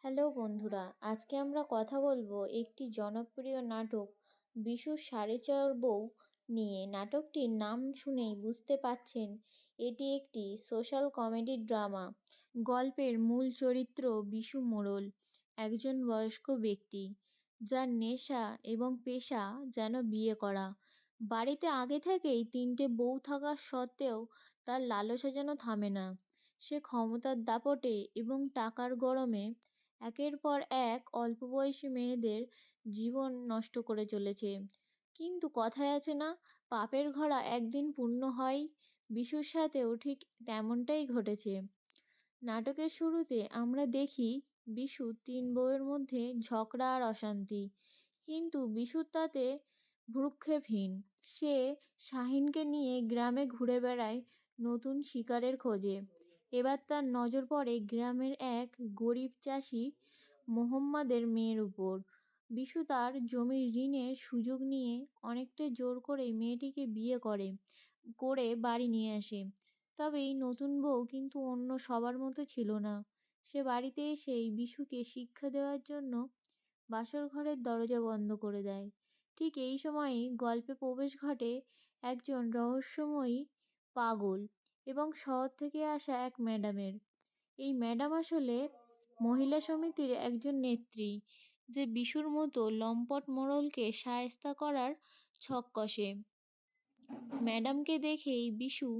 Hello বন্ধুরা, আজকে আমরা কথা বলবো একটি জনপ্রিয় নাটক বিশুর সাড়ে চার বউ নিয়ে। নাটকটির নাম শুনেই বুঝতে পাচ্ছেন এটি একটি সোশ্যাল কমেডি ড্রামা। গল্পের মূল চরিত্র বিশু মোড়ল, একজন বয়স্ক ব্যক্তি যার নেশা এবং পেশা যেন বিয়ে করা। বাড়িতে আগে থেকেই তিনটে বউ থাকা সত্ত্বেও তার লালসা যেন থামে না। সে ক্ষমতার দাপটে এবং টাকার গরমে একের পর এক অল্প বয়সী মেয়েদের জীবন নষ্ট করে চলেছে। কিন্তু কথায় আছে না, পাপের ঘোড়া একদিন পূর্ণ হয়। বিশুর সাথেও ঠিক তেমনটাই ঘটেছে। নাটকের শুরুতে আমরা দেখি বিশু তিন বউয়ের মধ্যে ঝগড়া আর অশান্তি, কিন্তু বিশু তাতে ভ্রূক্ষেপহীন। সে শাহিনকে নিয়ে গ্রামে ঘুরে বেড়ায় নতুন শিকারের খোঁজে। এবার তার নজর পড়ে গ্রামের এক গরিব চাষি মোহাম্মদের মেয়ের উপর। বিশু তার জমির ঋণের সুযোগ নিয়ে অনেকটা জোর করে মেয়েটিকে বিয়ে করে বাড়ি নিয়ে আসে। তবে এই নতুন বউ কিন্তু অন্য সবার মতো ছিল না। সে বাড়িতে এসেই বিশুকে শিক্ষা দেওয়ার জন্য বাসর ঘরের দরজা বন্ধ করে দেয়। ঠিক এই সময়েই গল্পে প্রবেশ ঘটে একজন রহস্যময়ী পাগল এবং শহর থেকে আসা এক ম্যাডামের। এই ম্যাডাম আসলে মহিলা সমিতির একজন নেত্রী, যে বিশুর মতো লম্পট মোড়লকে শায়েস্তা করার ছক কষে। ম্যাডামকে দেখেই বিশু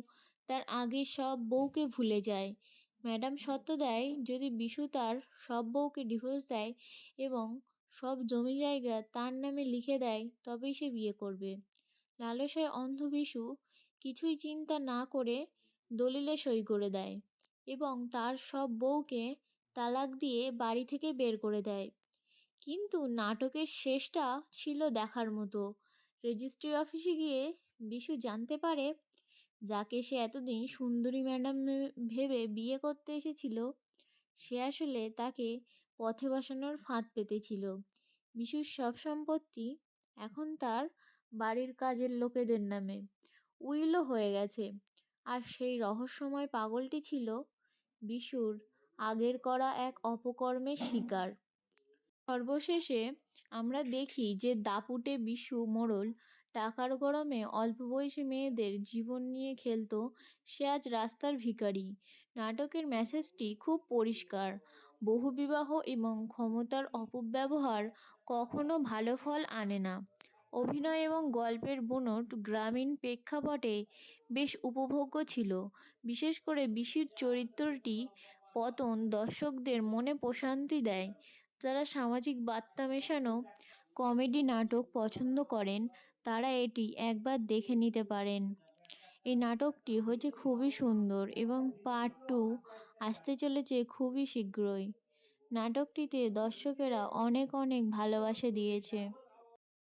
তার আগের সব বউকে ভুলে যায়। ম্যাডাম শর্ত দেয়, যদি বিশু তার সব বউকে ডিভোর্স দেয় এবং সব জমি জায়গা তার নামে লিখে দেয় তবেই সে বিয়ে করবে। লালসায় অন্ধ বিশু কিছুই চিন্তা না করে দলিলে সই করে দেয় এবং তার সব বউকে তালাক দিয়ে বাড়ি থেকে বের করে দেয়। কিন্তু নাটকের শেষটা ছিল দেখার মতো। রেজিস্ট্রি অফিসে গিয়ে বিশু জানতে পারে, যাকে সে এতদিন সুন্দরী ম্যাডাম ভেবে বিয়ে করতে এসেছিল, সে আসলে তাকে পথে বসানোর ফাঁদ পেতেছিল। বিশুর সব সম্পত্তি এখন তার বাড়ির কাজের লোকেদের নামে উইলও হয়ে গেছে। আর সেই রহস্যময় পাগলটি ছিল বিশুর আগের করা এক অপকর্মের শিকার। সর্বশেষে আমরা দেখি যে দাপুটে বিশু মোড়ল টাকার গরমে অল্প বয়সী মেয়েদের জীবন নিয়ে খেলতো, সে আজ রাস্তার ভিখারি। নাটকের মেসেজটি খুব পরিষ্কার। বহুবিবাহ এবং ক্ষমতার অপব্যবহার কখনো ভালো ফল আনে না। অভিনয় এবং গল্পের বুনট গ্রামীণ প্রেক্ষাপটে বেশ উপভোগ্য ছিল। বিশেষ করে বিশুর চরিত্রটি পতন দর্শকদের মনে প্রশান্তি দেয়। যারা সামাজিক বার্তা মেশানো কমেডি নাটক পছন্দ করেন তারা এটি একবার দেখে নিতে পারেন। এই নাটকটি হয়েছে খুবই সুন্দর এবং পার্ট 2 আসতে চলেছে খুবই শীঘ্রই। নাটকটিতে দর্শকেরা অনেক অনেক ভালোবাসা দিয়েছে।